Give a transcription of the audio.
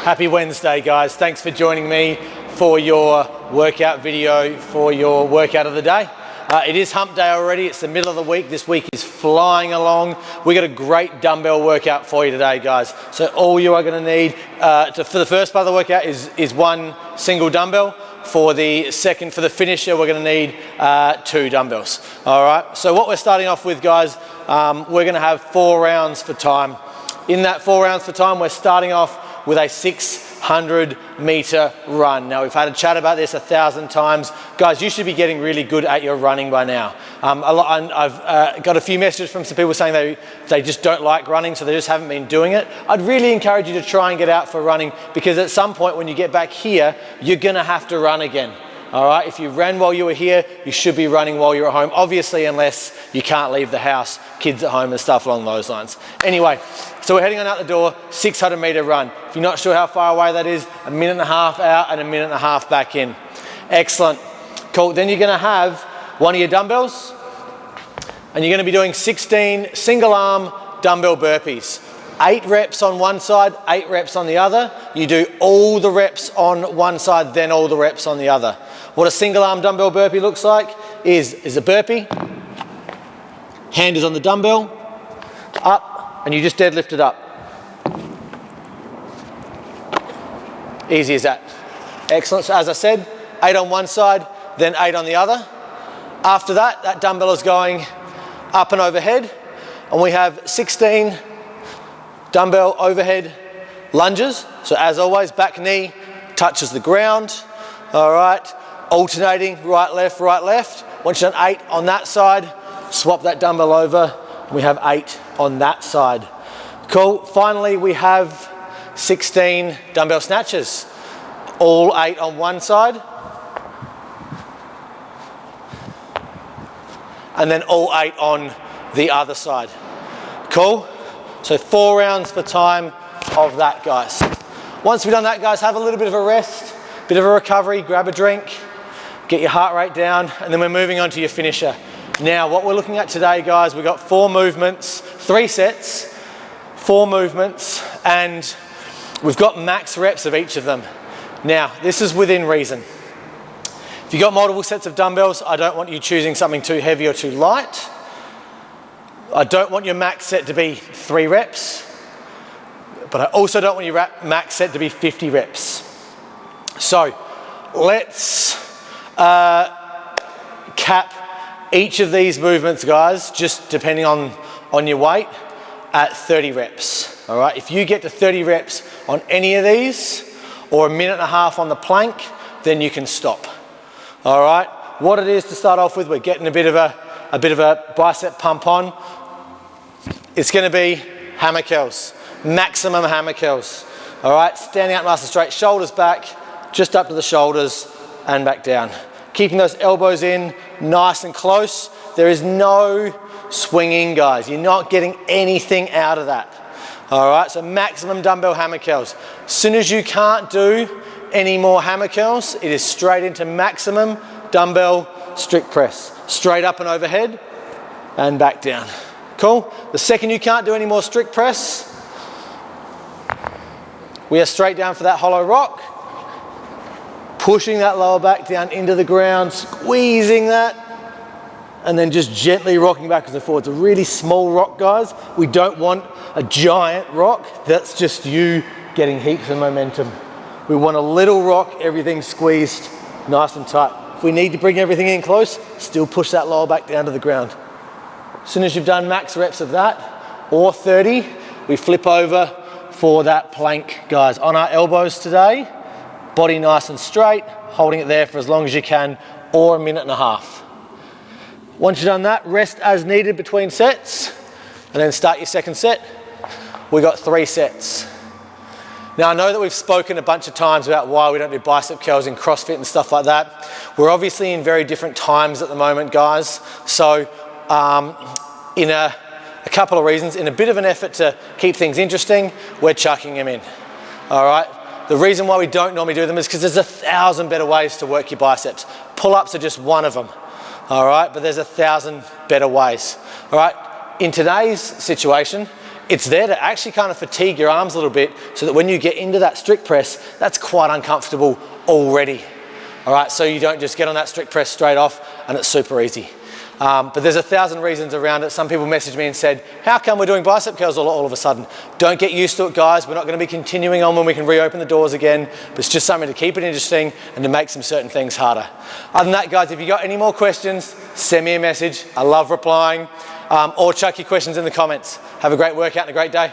Happy Wednesday, guys. Thanks for joining me for your workout video for your workout of the day. It is hump day already. It's the middle of the week. This week is flying along. We got a great dumbbell workout for you today, guys. So all you are going to need for the first part of the workout is one single dumbbell. For the finisher, we're going to need 2 dumbbells. All right. So what we're starting off with, guys, we're going to have 4 rounds for time. In that 4 rounds for time, we're starting off with a 600-meter run. Now, we've had a chat about this 1,000 times. Guys, you should be getting really good at your running by now. I've got a few messages from some people saying they just don't like running, so they just haven't been doing it. I'd really encourage you to try and get out for running, because at some point when you get back here, you're gonna have to run again. All right, if you ran while you were here, you should be running while you're at home, obviously, unless you can't leave the house, kids at home and stuff along those lines. Anyway, so we're heading on out the door, 600-meter run. If you're not sure how far away that is, 1.5 minutes out and 1.5 minutes back in. Excellent. Cool. Then you're going to have one of your dumbbells, and you're going to be doing 16 single-arm dumbbell burpees. 8 reps on one side, 8 reps on the other. You do all the reps on one side, then all the reps on the other. What a single-arm dumbbell burpee looks like is a burpee. Hand is on the dumbbell, up, and you just deadlift it up. Easy as that. Excellent. So as I said, 8 on one side, then 8 on the other. After that, that dumbbell is going up and overhead, and we have 16 dumbbell overhead lunges. So as always, back knee touches the ground. All right, alternating right, left, right, left. Once you've done 8 on that side, swap that dumbbell over. We have 8 on that side. Cool. Finally, we have 16 dumbbell snatches. All 8 on one side. And then all 8 on the other side. Cool. So 4 rounds for time of that, guys. Once we've done that, guys, have a little bit of a rest, bit of a recovery, grab a drink, get your heart rate down, and then we're moving on to your finisher. Now, what we're looking at today, guys, we've got 4 movements, 3 sets, 4 movements, and we've got max reps of each of them. Now, this is within reason. If you've got multiple sets of dumbbells, I don't want you choosing something too heavy or too light. I don't want your max set to be 3 reps, but I also don't want your max set to be 50 reps. So let's cap each of these movements, guys, just depending on your weight, at 30 reps. All right, if you get to 30 reps on any of these, or 1.5 minutes on the plank, then you can stop. All right, what it is to start off with, we're getting a bit of a bicep pump on. It's going to be hammer curls, maximum hammer curls. All right, standing up nice and straight, shoulders back, just up to the shoulders and back down. Keeping those elbows in, nice and close. There is no swinging, guys. You're not getting anything out of that. All right, so maximum dumbbell hammer curls. As soon as you can't do any more hammer curls, it is straight into maximum dumbbell strict press. Straight up and overhead and back down. Cool. The second you can't do any more strict press, we are straight down for that hollow rock. Pushing that lower back down into the ground, squeezing that, and then just gently rocking backwards and forwards. A really small rock, guys. We don't want a giant rock. That's just you getting heaps of momentum. We want a little rock, everything squeezed nice and tight. If we need to bring everything in close, still push that lower back down to the ground. As soon as you've done max reps of that, or 30, we flip over for that plank, guys. On our elbows today, body nice and straight, holding it there for as long as you can, or 1.5 minutes. Once you've done that, rest as needed between sets, and then start your second set. We got 3 sets. Now, I know that we've spoken a bunch of times about why we don't do bicep curls in CrossFit and stuff like that. We're obviously in very different times at the moment, guys. So, in a couple of reasons, in a bit of an effort to keep things interesting, we're chucking them in. All right. The reason why we don't normally do them is because there's 1,000 better ways to work your biceps. Pull-ups are just one of them. All right, but there's 1,000 better ways. All right. In today's situation, It's there to actually kind of fatigue your arms a little bit so that when you get into that strict press, that's quite uncomfortable already. All right, so you don't just get on that strict press straight off and it's super easy. But there's 1,000 reasons around it. Some people messaged me and said, how come we're doing bicep curls all of a sudden? Don't get used to it, guys. We're not going to be continuing on when we can reopen the doors again. But it's just something to keep it interesting and to make some certain things harder. Other than that, guys, if you got any more questions, send me a message. I love replying. Or chuck your questions in the comments. Have a great workout and a great day.